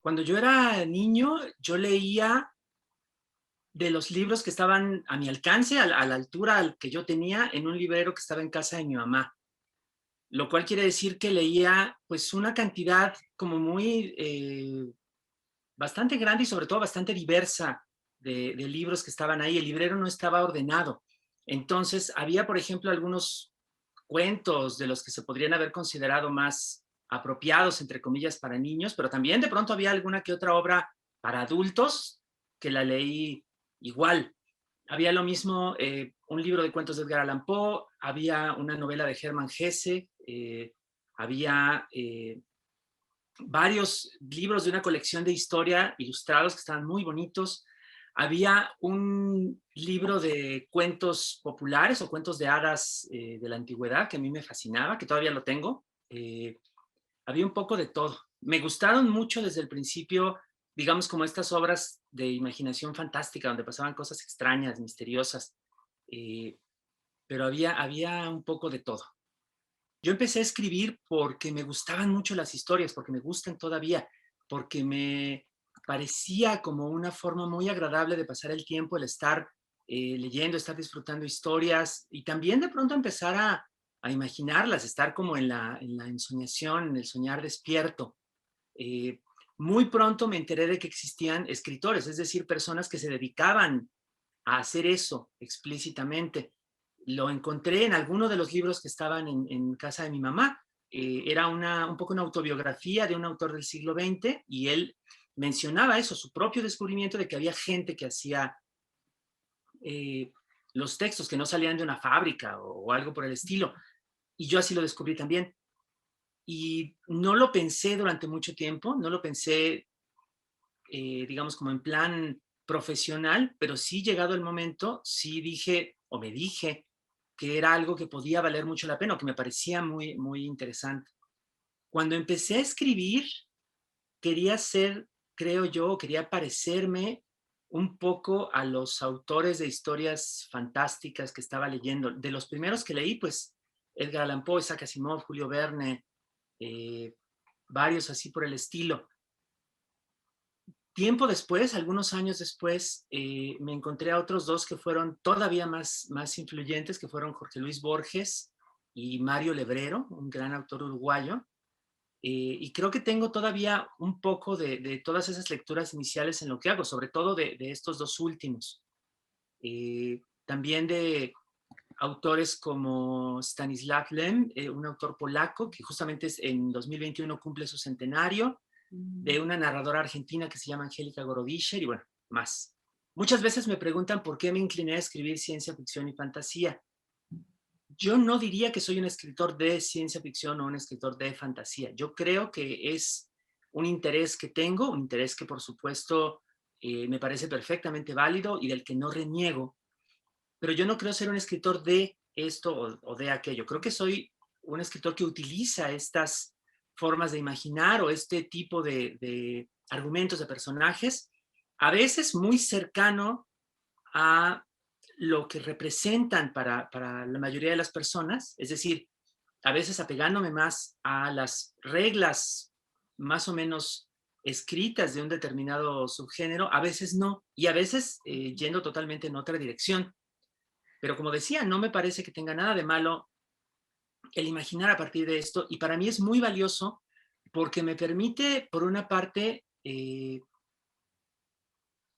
Cuando yo era niño, yo leía de los libros que estaban a mi alcance, a la altura al que yo tenía, en un librero que estaba en casa de mi mamá. Lo cual quiere decir que leía pues una cantidad como muy bastante grande y sobre todo bastante diversa de libros que estaban ahí. El librero no estaba ordenado. Entonces había, por ejemplo, algunos cuentos de los que se podrían haber considerado más apropiados, entre comillas, para niños, pero también de pronto había alguna que otra obra para adultos que la leí igual. Había lo mismo, un libro de cuentos de Edgar Allan Poe, había una novela de Hermann Hesse, había varios libros de una colección de historia ilustrados que estaban muy bonitos. Había un libro de cuentos populares o cuentos de hadas de la antigüedad que a mí me fascinaba, que todavía lo tengo. Había un poco de todo. Me gustaron mucho desde el principio, digamos, como estas obras de imaginación fantástica, donde pasaban cosas extrañas, misteriosas, eh, pero había un poco de todo. Yo empecé a escribir porque me gustaban mucho las historias, porque me gustan todavía, porque me parecía como una forma muy agradable de pasar el tiempo, el estar leyendo, estar disfrutando historias y también de pronto empezar a imaginarlas, estar como en la ensoñación, en el soñar despierto. Eh, Muy pronto me enteré de que existían escritores, es decir, personas que se dedicaban a hacer eso explícitamente. Lo encontré en alguno de los libros que estaban en casa de mi mamá. Era un poco una autobiografía de un autor del siglo XX y él mencionaba eso, su propio descubrimiento de que había gente que hacía eh, los textos que no salían de una fábrica o algo por el estilo. Y yo así lo descubrí también. Y no lo pensé durante mucho tiempo, no lo pensé, digamos, como en plan profesional, pero sí llegado el momento, sí dije, o me dije, que era algo que podía valer mucho la pena, o que me parecía muy, muy interesante. Cuando empecé a escribir, quería ser, creo yo, quería parecerme un poco a los autores de historias fantásticas que estaba leyendo. De los primeros que leí, pues Edgar Allan Poe, Isaac Asimov, Julio Verne, eh, varios así por el estilo. Tiempo después, algunos años después, me encontré a otros dos que fueron todavía más influyentes, que fueron Jorge Luis Borges y Mario Lebrero, un gran autor uruguayo. Y creo que tengo todavía un poco de todas esas lecturas iniciales en lo que hago, sobre todo de estos dos últimos. También de autores como Stanislav Lem, un autor polaco que justamente en 2021 cumple su centenario, de una narradora argentina que se llama Angélica Gorodischer y bueno, más. Muchas veces me preguntan por qué me incliné a escribir ciencia ficción y fantasía. Yo no diría que soy un escritor de ciencia ficción o un escritor de fantasía. Yo creo que es un interés que tengo, un interés que por supuesto me parece perfectamente válido y del que no reniego, pero yo no creo ser un escritor de esto o de aquello. Creo que soy un escritor que utiliza estas formas de imaginar o este tipo de argumentos de personajes, a veces muy cercano a lo que representan para la mayoría de las personas, es decir, a veces apegándome más a las reglas más o menos escritas de un determinado subgénero, a veces no, y a veces yendo totalmente en otra dirección. Pero como decía, no me parece que tenga nada de malo el imaginar a partir de esto y para mí es muy valioso porque me permite, por una parte,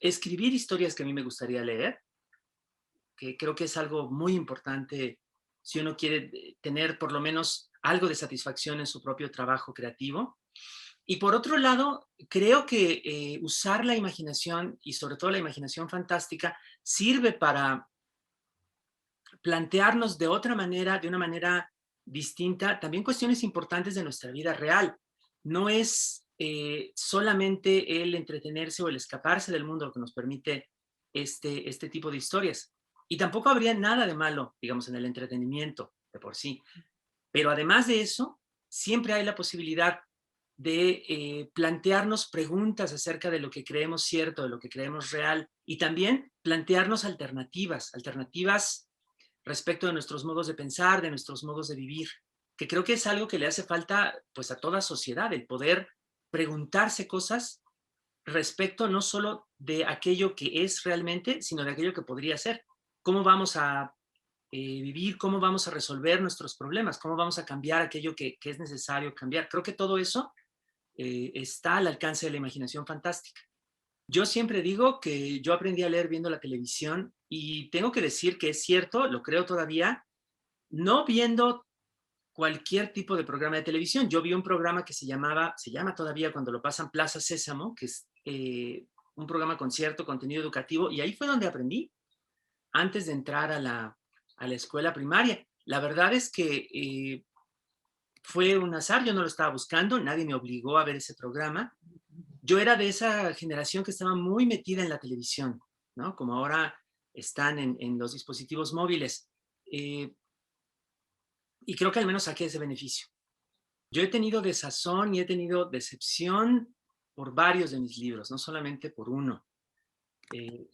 escribir historias que a mí me gustaría leer, que creo que es algo muy importante si uno quiere tener por lo menos algo de satisfacción en su propio trabajo creativo. Y por otro lado, creo que usar la imaginación y sobre todo la imaginación fantástica sirve para plantearnos de otra manera, de una manera distinta, también cuestiones importantes de nuestra vida real. No es solamente el entretenerse o el escaparse del mundo lo que nos permite este tipo de historias. Y tampoco habría nada de malo, digamos, en el entretenimiento de por sí. Pero además de eso, siempre hay la posibilidad de plantearnos preguntas acerca de lo que creemos cierto, de lo que creemos real, y también plantearnos alternativas, alternativas respecto de nuestros modos de pensar, de nuestros modos de vivir, que creo que es algo que le hace falta pues a toda sociedad, el poder preguntarse cosas respecto no solo de aquello que es realmente, sino de aquello que podría ser. ¿Cómo vamos a vivir? ¿Cómo vamos a resolver nuestros problemas? ¿Cómo vamos a cambiar aquello que es necesario cambiar? Creo que todo eso está al alcance de la imaginación fantástica. Yo siempre digo que yo aprendí a leer viendo la televisión y tengo que decir que es cierto, lo creo todavía, no viendo cualquier tipo de programa de televisión. Yo vi un programa que se llama todavía cuando lo pasan Plaza Sésamo, que es un programa con cierto contenido educativo, y ahí fue donde aprendí antes de entrar a la escuela primaria. La verdad es que fue un azar, yo no lo estaba buscando, nadie me obligó a ver ese programa. Yo era de esa generación que estaba muy metida en la televisión, ¿no? Como ahora están en los dispositivos móviles. Eh, y creo que al menos saqué ese beneficio. Yo he tenido desazón y he tenido decepción por varios de mis libros, no solamente por uno.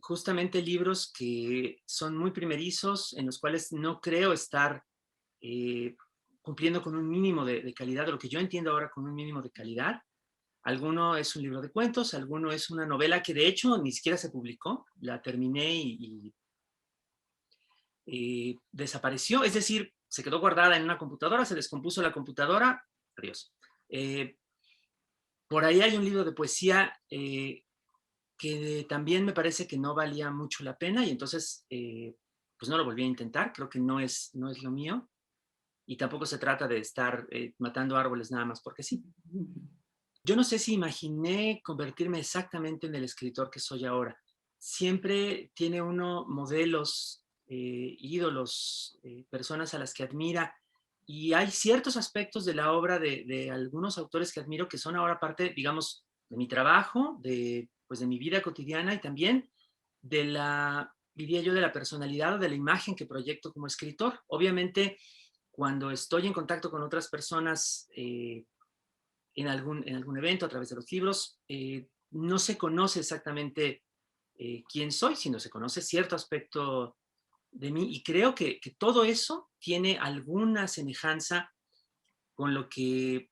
Justamente libros que son muy primerizos, en los cuales no creo estar eh, cumpliendo con un mínimo de calidad, de lo que yo entiendo ahora con un mínimo de calidad. Alguno es un libro de cuentos, alguno es una novela que de hecho ni siquiera se publicó, la terminé y desapareció, es decir, se quedó guardada en una computadora, se descompuso la computadora, adiós. Eh, por ahí hay un libro de poesía que también me parece que no valía mucho la pena y entonces pues no lo volví a intentar, creo que no es lo mío y tampoco se trata de estar matando árboles nada más porque sí. Yo no sé si imaginé convertirme exactamente en el escritor que soy ahora. Siempre tiene uno modelos, ídolos, personas a las que admira, y hay ciertos aspectos de la obra de algunos autores que admiro que son ahora parte, digamos, de mi trabajo, pues de mi vida cotidiana y también de la, diría yo, de la personalidad o de la imagen que proyecto como escritor. Obviamente, cuando estoy en contacto con otras personas, en algún evento a través de los libros. No se conoce exactamente quién soy, sino se conoce cierto aspecto de mí y creo que todo eso tiene alguna semejanza con lo que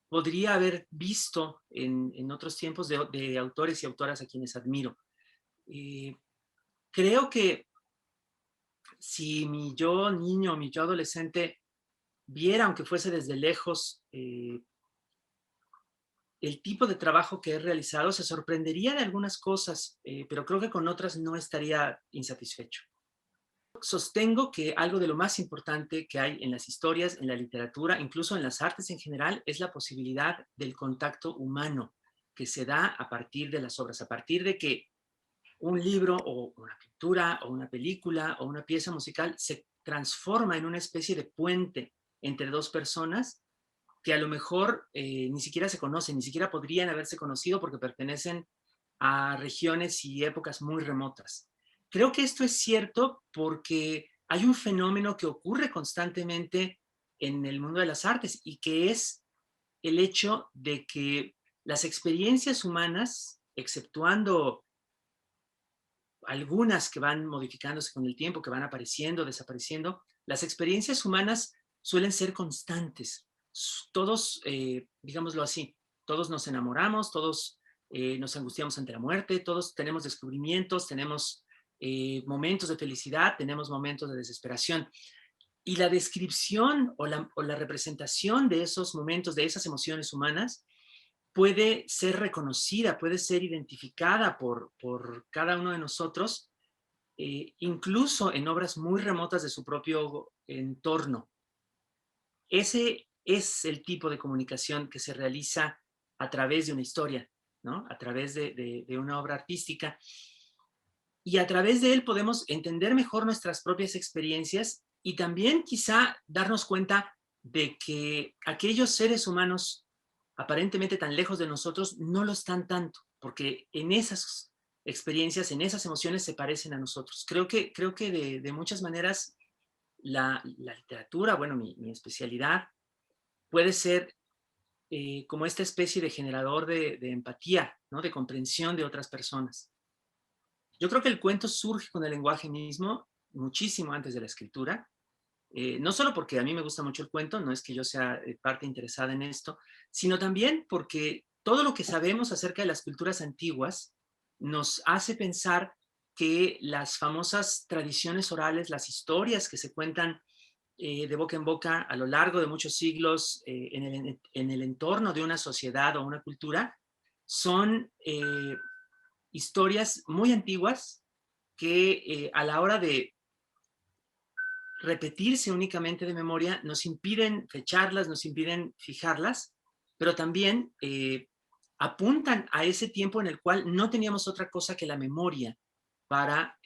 podría haber visto en otros tiempos de autores y autoras a quienes admiro. Eh, creo que si mi yo niño, mi yo adolescente viera, aunque fuese desde lejos, el tipo de trabajo que he realizado, se sorprendería de algunas cosas, pero creo que con otras no estaría insatisfecho. Sostengo que algo de lo más importante que hay en las historias, en la literatura, incluso en las artes en general, es la posibilidad del contacto humano que se da a partir de las obras, a partir de que un libro o una pintura o una película o una pieza musical se transforma en una especie de puente entre dos personas que a lo mejor ni siquiera se conocen, ni siquiera podrían haberse conocido porque pertenecen a regiones y épocas muy remotas. Creo que esto es cierto porque hay un fenómeno que ocurre constantemente en el mundo de las artes y que es el hecho de que las experiencias humanas, exceptuando algunas que van modificándose con el tiempo, que van apareciendo, desapareciendo, las experiencias humanas suelen ser constantes. Todos, digámoslo así, todos nos enamoramos, todos nos angustiamos ante la muerte, todos tenemos descubrimientos, tenemos momentos de felicidad, tenemos momentos de desesperación. Y la descripción o la representación de esos momentos, de esas emociones humanas, puede ser reconocida, puede ser identificada por cada uno de nosotros, incluso en obras muy remotas de su propio entorno. Ese es el tipo de comunicación que se realiza a través de una historia, ¿no? A través de una obra artística. Y a través de él podemos entender mejor nuestras propias experiencias y también quizá darnos cuenta de que aquellos seres humanos aparentemente tan lejos de nosotros no lo están tanto, porque en esas experiencias, en esas emociones se parecen a nosotros. Creo que de muchas maneras la literatura, bueno, mi especialidad, puede ser como esta especie de generador de empatía, ¿no? De comprensión de otras personas. Yo creo que el cuento surge con el lenguaje mismo muchísimo antes de la escritura, no solo porque a mí me gusta mucho el cuento, no es que yo sea parte interesada en esto, sino también porque todo lo que sabemos acerca de las culturas antiguas nos hace pensar que las famosas tradiciones orales, las historias que se cuentan de boca en boca a lo largo de muchos siglos en el entorno de una sociedad o una cultura, son historias muy antiguas que a la hora de repetirse únicamente de memoria nos impiden fecharlas, nos impiden fijarlas, pero también apuntan a ese tiempo en el cual no teníamos otra cosa que la memoria para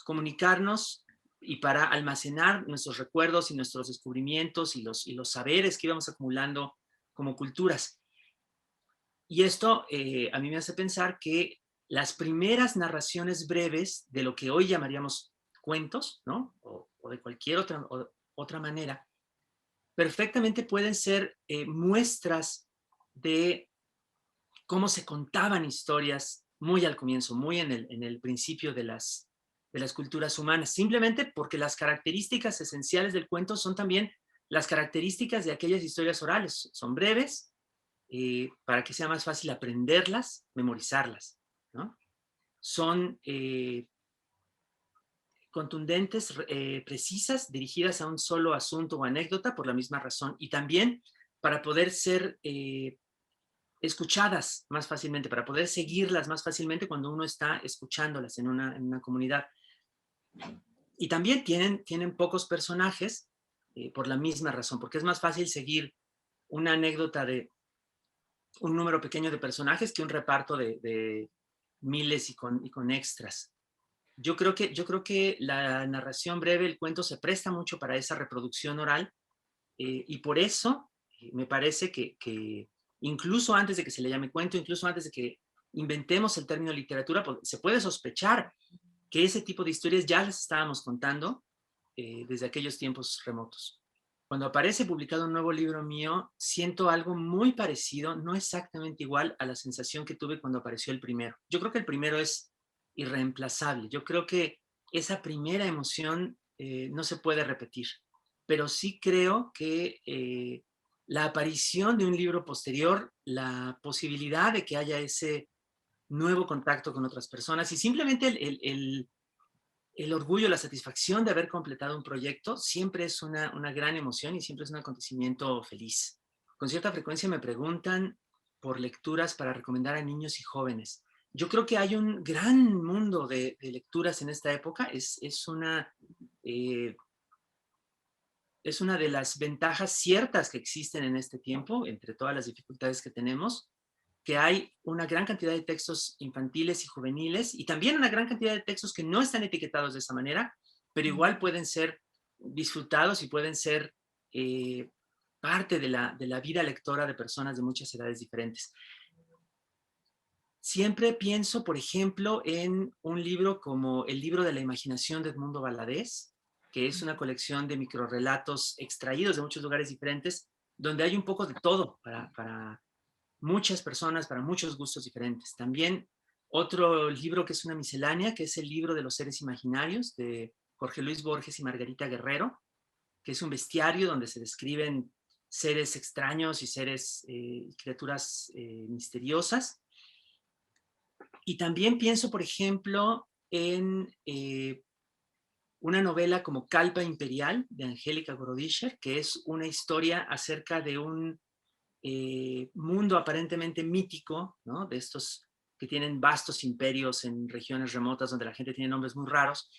comunicarnos y para almacenar nuestros recuerdos y nuestros descubrimientos y los saberes que íbamos acumulando como culturas. Y esto a mí me hace pensar que las primeras narraciones breves de lo que hoy llamaríamos cuentos, ¿no? O de cualquier otra manera, perfectamente pueden ser muestras de cómo se contaban historias muy al comienzo, muy en el principio de las culturas humanas, simplemente porque las características esenciales del cuento son también las características de aquellas historias orales. Son breves, para que sea más fácil aprenderlas, memorizarlas, ¿no? Son contundentes, precisas, dirigidas a un solo asunto o anécdota por la misma razón, y también para poder ser escuchadas más fácilmente, para poder seguirlas más fácilmente cuando uno está escuchándolas en una comunidad. Y también tienen pocos personajes por la misma razón, porque es más fácil seguir una anécdota de un número pequeño de personajes que un reparto de miles y con extras. Yo creo que la narración breve, el cuento, se presta mucho para esa reproducción oral y por eso me parece que incluso antes de que se le llame cuento, incluso antes de que inventemos el término literatura, pues, se puede sospechar que ese tipo de historias ya las estábamos contando desde aquellos tiempos remotos. Cuando aparece publicado un nuevo libro mío, siento algo muy parecido, no exactamente igual a la sensación que tuve cuando apareció el primero. Yo creo que el primero es irreemplazable. Yo creo que esa primera emoción no se puede repetir, pero sí creo que la aparición de un libro posterior, la posibilidad de que haya ese nuevo contacto con otras personas y simplemente el orgullo, la satisfacción de haber completado un proyecto siempre es una gran emoción y siempre es un acontecimiento feliz. Con cierta frecuencia me preguntan por lecturas para recomendar a niños y jóvenes. Yo creo que hay un gran mundo de lecturas en esta época. Eh, es una de las ventajas ciertas que existen en este tiempo, entre todas las dificultades que tenemos, que hay una gran cantidad de textos infantiles y juveniles y también una gran cantidad de textos que no están etiquetados de esa manera, pero igual pueden ser disfrutados y pueden ser eh, parte de la vida lectora de personas de muchas edades diferentes. Siempre pienso, por ejemplo, en un libro como El libro de la imaginación de Edmundo Valadez, que es una colección de microrrelatos extraídos de muchos lugares diferentes, donde hay un poco de todo para muchas personas, para muchos gustos diferentes. También otro libro que es una miscelánea, que es el libro de los seres imaginarios de Jorge Luis Borges y Margarita Guerrero, que es un bestiario donde se describen seres extraños y seres, criaturas misteriosas. Y también pienso, por ejemplo, en una novela como Calpa Imperial de Angélica Gorodischer, que es una historia acerca de un mundo aparentemente mítico, ¿no? De estos que tienen vastos imperios en regiones remotas donde la gente tiene nombres muy raros,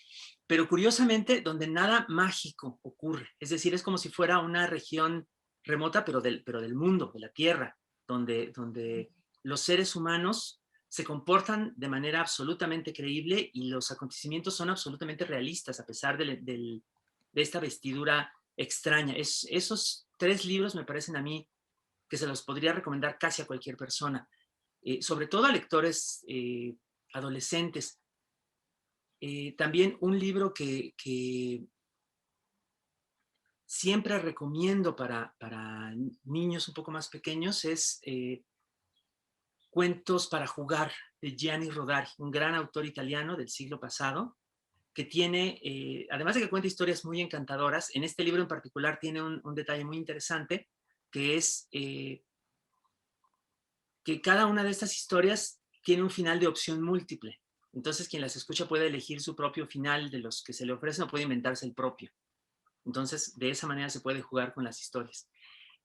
pero curiosamente donde nada mágico ocurre. Es decir, es como si fuera una región remota, pero del mundo, de la Tierra, donde los seres humanos se comportan de manera absolutamente creíble y los acontecimientos son absolutamente realistas a pesar de esta vestidura extraña. Esos tres libros me parecen a mí que se los podría recomendar casi a cualquier persona, sobre todo a lectores adolescentes. También un libro que siempre recomiendo para niños un poco más pequeños es Cuentos para jugar de Gianni Rodari, un gran autor italiano del siglo pasado, que tiene, además de que cuenta historias muy encantadoras, en este libro en particular tiene un detalle muy interesante, que es que cada una de estas historias tiene un final de opción múltiple. Entonces, quien las escucha puede elegir su propio final de los que se le ofrecen o puede inventarse el propio. Entonces, de esa manera se puede jugar con las historias.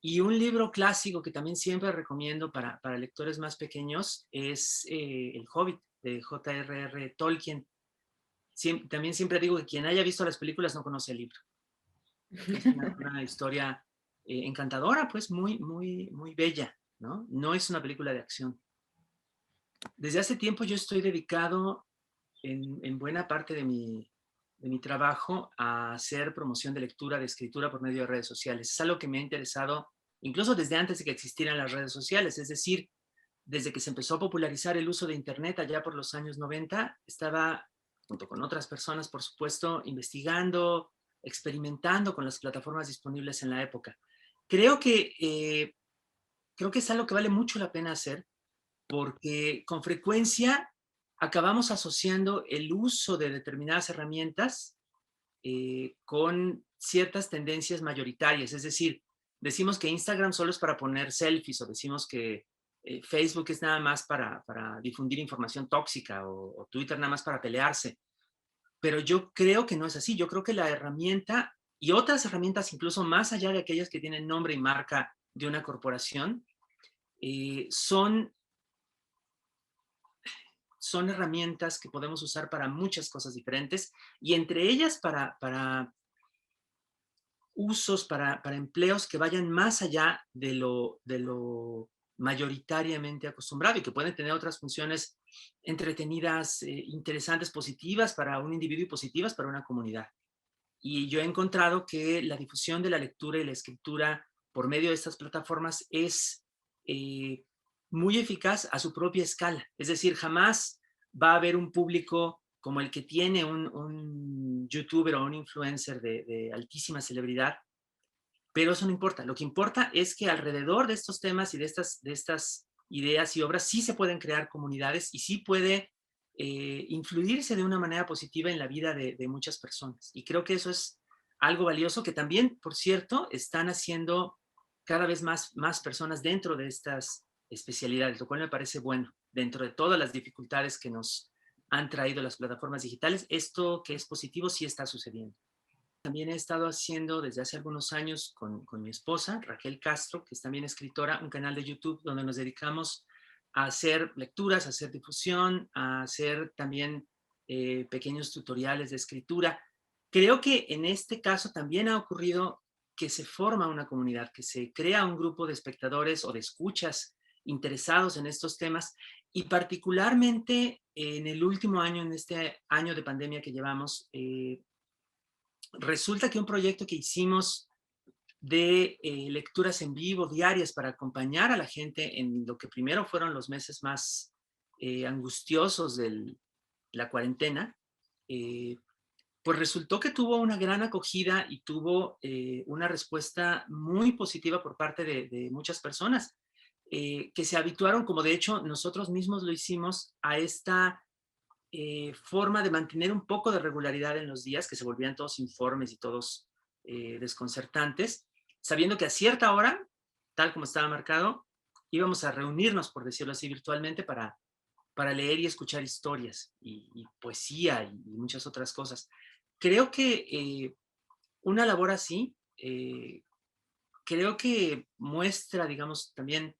Y un libro clásico que también siempre recomiendo para lectores más pequeños es El Hobbit, de J.R.R. Tolkien. También siempre digo que quien haya visto las películas no conoce el libro, porque es una historia encantadora, pues muy, muy, muy bella, ¿no? No es una película de acción. Desde hace tiempo yo estoy dedicado en buena parte de mi trabajo a hacer promoción de lectura, de escritura por medio de redes sociales. Es algo que me ha interesado incluso desde antes de que existieran las redes sociales, es decir, desde que se empezó a popularizar el uso de Internet allá por los años 90, estaba, junto con otras personas, por supuesto, investigando, experimentando con las plataformas disponibles en la época. Creo que, eh, creo que es algo que vale mucho la pena hacer porque con frecuencia acabamos asociando el uso de determinadas herramientas con ciertas tendencias mayoritarias. Es decir, decimos que Instagram solo es para poner selfies o decimos que Facebook es nada más para difundir información tóxica o Twitter nada más para pelearse. Pero yo creo que no es así. Yo creo que la herramienta y otras herramientas, incluso más allá de aquellas que tienen nombre y marca de una corporación, son herramientas que podemos usar para muchas cosas diferentes y entre ellas para usos, para empleos que vayan más allá de lo mayoritariamente acostumbrado y que pueden tener otras funciones entretenidas, interesantes, positivas para un individuo y positivas para una comunidad. Y yo he encontrado que la difusión de la lectura y la escritura por medio de estas plataformas es eh, muy eficaz a su propia escala. Es decir, jamás va a haber un público como el que tiene un youtuber o un influencer de altísima celebridad, pero eso no importa. Lo que importa es que alrededor de estos temas y de estas ideas y obras sí se pueden crear comunidades y sí puede influirse de una manera positiva en la vida de muchas personas. Y creo que eso es algo valioso que también, por cierto, están haciendo cada vez más personas dentro de estas especialidades, lo cual me parece bueno. Dentro de todas las dificultades que nos han traído las plataformas digitales, esto que es positivo sí está sucediendo. También he estado haciendo desde hace algunos años con mi esposa, Raquel Castro, que es también escritora, un canal de YouTube donde nos dedicamos a hacer lecturas, a hacer difusión, a hacer también pequeños tutoriales de escritura. Creo que en este caso también ha ocurrido que se forma una comunidad, que se crea un grupo de espectadores o de escuchas interesados en estos temas y particularmente en el último año, en este año de pandemia que llevamos, resulta que un proyecto que hicimos de lecturas en vivo diarias para acompañar a la gente en lo que primero fueron los meses más angustiosos de la cuarentena, eh, pues resultó que tuvo una gran acogida y tuvo una respuesta muy positiva por parte de muchas personas que se habituaron, como de hecho nosotros mismos lo hicimos, a esta forma de mantener un poco de regularidad en los días, que se volvían todos informes y todos desconcertantes, sabiendo que a cierta hora, tal como estaba marcado, íbamos a reunirnos, por decirlo así, virtualmente para leer y escuchar historias y poesía y muchas otras cosas. Creo que una labor así, creo que muestra, digamos, también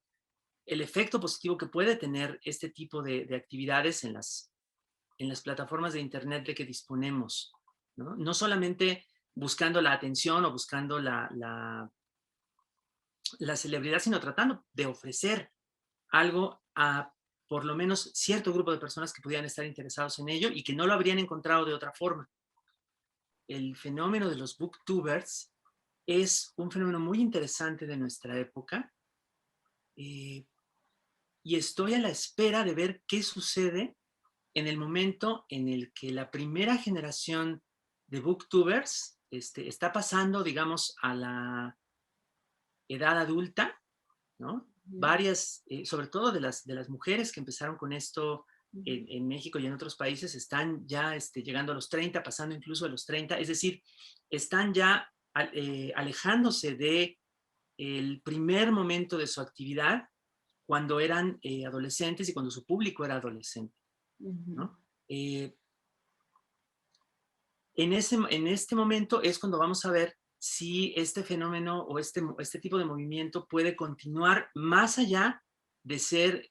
el efecto positivo que puede tener este tipo de actividades en las plataformas de Internet de que disponemos, ¿no? No solamente buscando la atención o buscando la celebridad, sino tratando de ofrecer algo a por lo menos cierto grupo de personas que pudieran estar interesados en ello y que no lo habrían encontrado de otra forma. El fenómeno de los booktubers es un fenómeno muy interesante de nuestra época eh, y estoy a la espera de ver qué sucede en el momento en el que la primera generación de booktubers está pasando, digamos, a la edad adulta, ¿no? Varias, sobre todo de las mujeres que empezaron con esto en México y en otros países, están ya llegando a los 30, pasando incluso a los 30, es decir, están ya alejándose de el primer momento de su actividad cuando eran adolescentes y cuando su público era adolescente, ¿no? En este momento es cuando vamos a ver si este fenómeno o este tipo de movimiento puede continuar más allá de ser,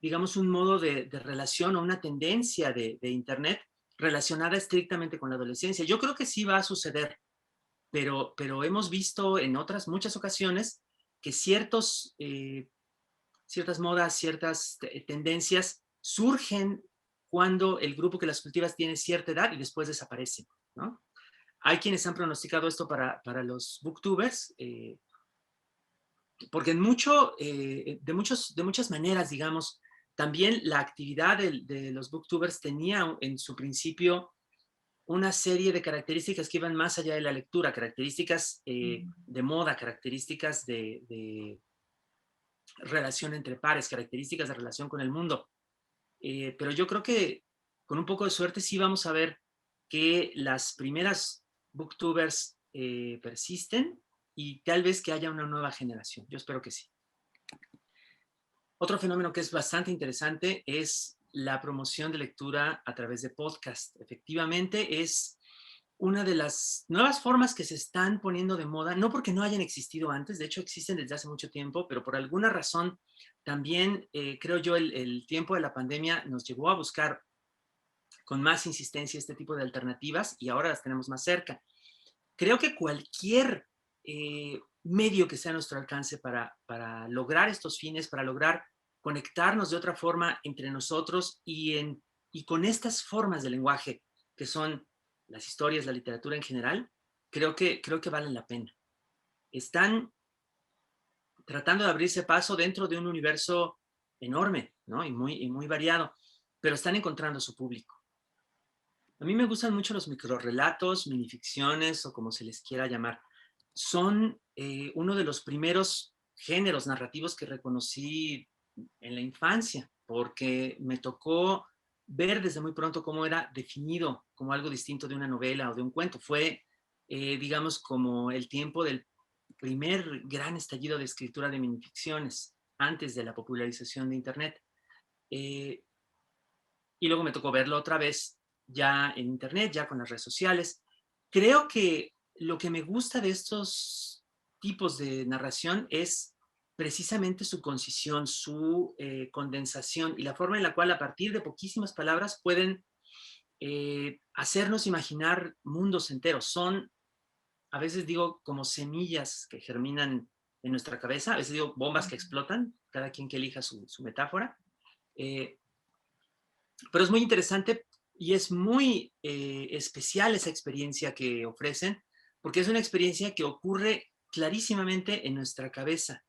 digamos, un modo de relación o una tendencia de Internet relacionada estrictamente con la adolescencia. Yo creo que sí va a suceder, pero hemos visto en otras muchas ocasiones que ciertas modas, ciertas tendencias surgen cuando el grupo que las cultiva tiene cierta edad y después desaparecen, ¿no? Hay quienes han pronosticado esto para los booktubers, porque de muchas maneras, digamos, también la actividad de los booktubers tenía en su principio una serie de características que iban más allá de la lectura, características de moda, características de relación entre pares, características de relación con el mundo. Pero yo creo que con un poco de suerte sí vamos a ver que las primeras booktubers persisten y tal vez que haya una nueva generación. Yo espero que sí. Otro fenómeno que es bastante interesante es la promoción de lectura a través de podcast. Efectivamente, es una de las nuevas formas que se están poniendo de moda, no porque no hayan existido antes, de hecho existen desde hace mucho tiempo, pero por alguna razón también creo yo el tiempo de la pandemia nos llevó a buscar con más insistencia este tipo de alternativas y ahora las tenemos más cerca. Creo que cualquier medio que sea a nuestro alcance para lograr estos fines, para lograr conectarnos de otra forma entre nosotros y con estas formas de lenguaje que son las historias, la literatura en general, creo que valen la pena. Están tratando de abrirse paso dentro de un universo enorme, ¿no? Y muy variado, pero están encontrando su público. A mí me gustan mucho los microrrelatos, minificciones o como se les quiera llamar. Son uno de los primeros géneros narrativos que reconocí en la infancia, porque me tocó ver desde muy pronto cómo era definido como algo distinto de una novela o de un cuento. Fue, digamos, como el tiempo del primer gran estallido de escritura de minificciones, antes de la popularización de Internet. Eh, y luego me tocó verlo otra vez ya en Internet, ya con las redes sociales. Creo que lo que me gusta de estos tipos de narración es precisamente su concisión, su condensación y la forma en la cual a partir de poquísimas palabras pueden hacernos imaginar mundos enteros. Son, a veces digo, como semillas que germinan en nuestra cabeza, a veces digo bombas que explotan, cada quien que elija su metáfora. Eh, pero es muy interesante y es muy especial esa experiencia que ofrecen, porque es una experiencia que ocurre clarísimamente en nuestra cabeza,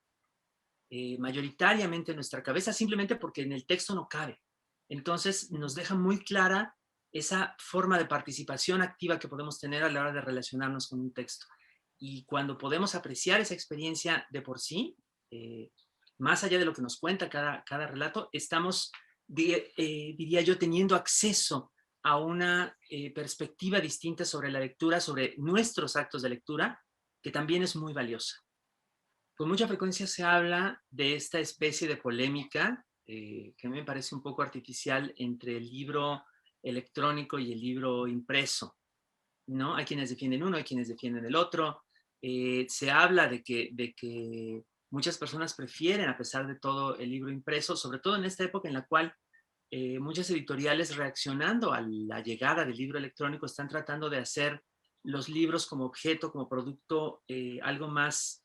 mayoritariamente en nuestra cabeza, simplemente porque en el texto no cabe. Entonces nos deja muy clara esa forma de participación activa que podemos tener a la hora de relacionarnos con un texto. Y cuando podemos apreciar esa experiencia de por sí, más allá de lo que nos cuenta cada relato, estamos, diría yo, teniendo acceso a una perspectiva distinta sobre la lectura, sobre nuestros actos de lectura, que también es muy valiosa. Con mucha frecuencia se habla de esta especie de polémica que me parece un poco artificial entre el libro electrónico y el libro impreso, ¿no? Hay quienes defienden uno, hay quienes defienden el otro. Se habla de que muchas personas prefieren, a pesar de todo, el libro impreso, sobre todo en esta época en la cual muchas editoriales, reaccionando a la llegada del libro electrónico, están tratando de hacer los libros como objeto, como producto, algo más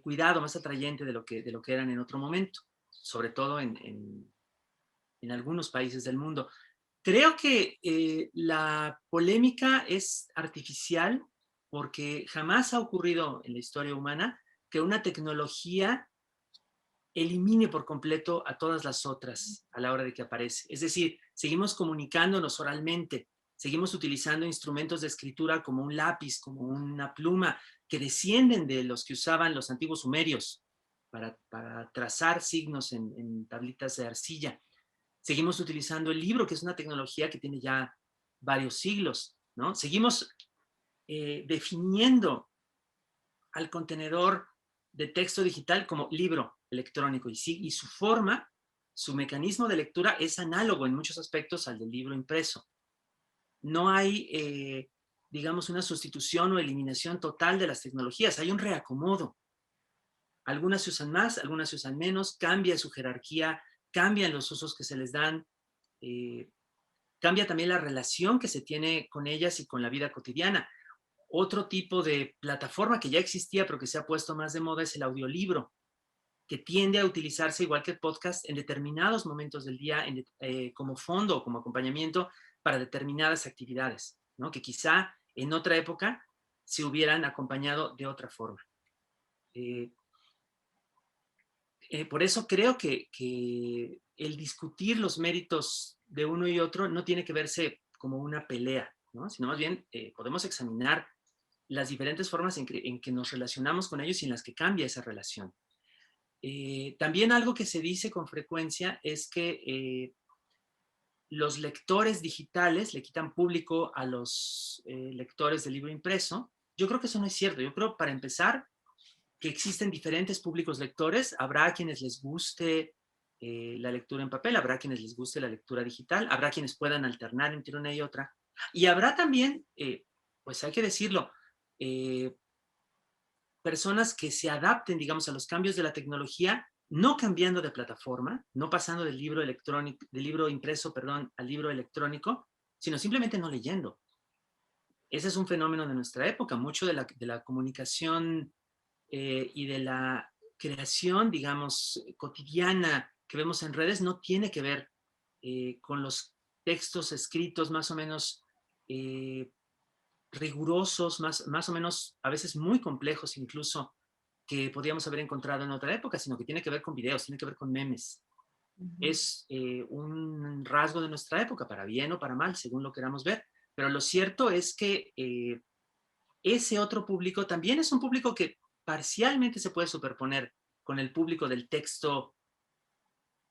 cuidado, más atrayente de lo que eran en otro momento, sobre todo en algunos países del mundo. Creo que la polémica es artificial porque jamás ha ocurrido en la historia humana que una tecnología elimine por completo a todas las otras a la hora de que aparece. Es decir, seguimos comunicándonos oralmente, seguimos utilizando instrumentos de escritura como un lápiz, como una pluma, que descienden de los que usaban los antiguos sumerios para trazar signos en tablitas de arcilla. Seguimos utilizando el libro, que es una tecnología que tiene ya varios siglos, ¿no? Seguimos definiendo al contenedor de texto digital como libro electrónico y, sí, y su forma, su mecanismo de lectura es análogo en muchos aspectos al del libro impreso. No hay, digamos, una sustitución o eliminación total de las tecnologías, hay un reacomodo. Algunas se usan más, algunas se usan menos, cambia su jerarquía, cambian los usos que se les dan, eh, cambia también la relación que se tiene con ellas y con la vida cotidiana. Otro tipo de plataforma que ya existía pero que se ha puesto más de moda es el audiolibro, que tiende a utilizarse igual que el podcast en determinados momentos del día como fondo o como acompañamiento para determinadas actividades, ¿no? Que quizá en otra época se hubieran acompañado de otra forma. Eh, por eso creo que el discutir los méritos de uno y otro no tiene que verse como una pelea, ¿no? Sino más bien podemos examinar las diferentes formas en que nos relacionamos con ellos y en las que cambia esa relación. También algo que se dice con frecuencia es que los lectores digitales le quitan público a los lectores del libro impreso. Yo creo que eso no es cierto. Yo creo, para empezar, que existen diferentes públicos lectores. Habrá quienes les guste la lectura en papel, habrá quienes les guste la lectura digital, habrá quienes puedan alternar entre una y otra. Y habrá también, pues hay que decirlo, eh, personas que se adapten, digamos, a los cambios de la tecnología, no cambiando de plataforma, no pasando del libro electrónico, del libro impreso, perdón, al libro electrónico, sino simplemente no leyendo. Ese es un fenómeno de nuestra época. Mucho de la comunicación y de la creación, digamos, cotidiana que vemos en redes no tiene que ver con los textos escritos más o menos rigurosos, más o menos a veces muy complejos incluso, que podríamos haber encontrado en otra época, sino que tiene que ver con videos, tiene que ver con memes. Ujú. Es un rasgo de nuestra época, para bien o para mal, según lo queramos ver. Pero lo cierto es que ese otro público también es un público que parcialmente se puede superponer con el público del texto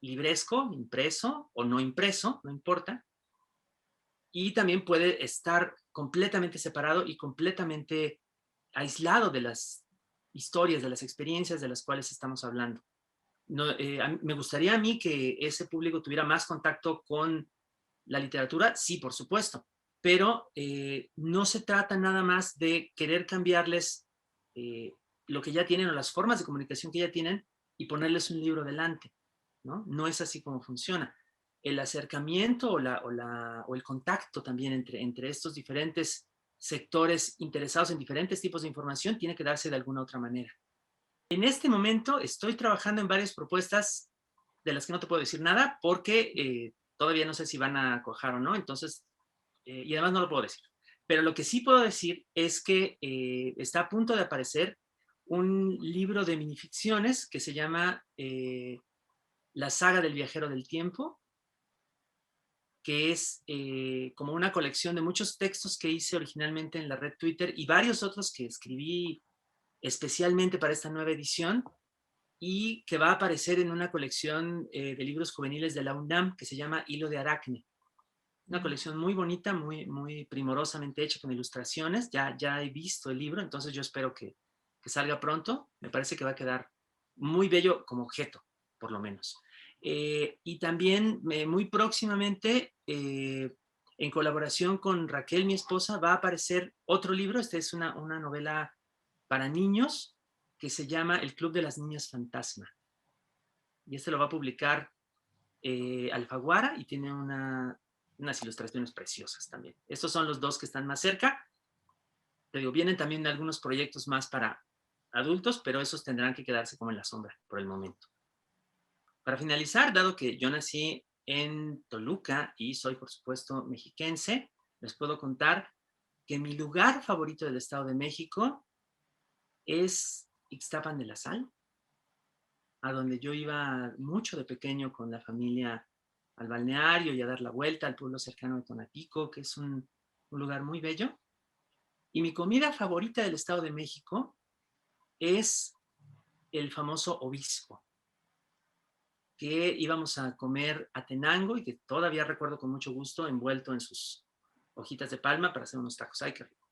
libresco, impreso o no impreso, no importa, y también puede estar completamente separado y completamente aislado de las historias, de las experiencias de las cuales estamos hablando. No, me gustaría a mí que ese público tuviera más contacto con la literatura, sí, por supuesto, pero no se trata nada más de querer cambiarles lo que ya tienen o las formas de comunicación que ya tienen y ponerles un libro delante, ¿no? No es así como funciona. El acercamiento o el contacto también entre estos diferentes sectores interesados en diferentes tipos de información tiene que darse de alguna otra manera. En este momento estoy trabajando en varias propuestas de las que no te puedo decir nada porque todavía no sé si van a cuajar o no, entonces, y además no lo puedo decir. Pero lo que sí puedo decir es que está a punto de aparecer un libro de minificciones que se llama La saga del viajero del tiempo, que es como una colección de muchos textos que hice originalmente en la red Twitter y varios otros que escribí especialmente para esta nueva edición y que va a aparecer en una colección de libros juveniles de la UNAM que se llama Hilo de Aracne. Una Mm. colección muy bonita, muy primorosamente hecha con ilustraciones. Ya he visto el libro, entonces yo espero que salga pronto. Me parece que va a quedar muy bello como objeto, por lo menos. Y también muy próximamente, en colaboración con Raquel, mi esposa, va a aparecer otro libro. Esta es una novela para niños que se llama El Club de las Niñas Fantasma. Y este lo va a publicar Alfaguara y tiene unas ilustraciones preciosas también. Estos son los dos que están más cerca. Te digo, vienen también algunos proyectos más para adultos, pero esos tendrán que quedarse como en la sombra por el momento. Para finalizar, dado que yo nací en Toluca y soy, por supuesto, mexiquense, les puedo contar que mi lugar favorito del Estado de México es Ixtapan de la Sal, a donde yo iba mucho de pequeño con la familia al balneario y a dar la vuelta al pueblo cercano de Tonatico, que es un lugar muy bello. Y mi comida favorita del Estado de México es el famoso obispo, que íbamos a comer a Tenango y que todavía recuerdo con mucho gusto envuelto en sus hojitas de palma para hacer unos tacos. ¡Ay, qué rico!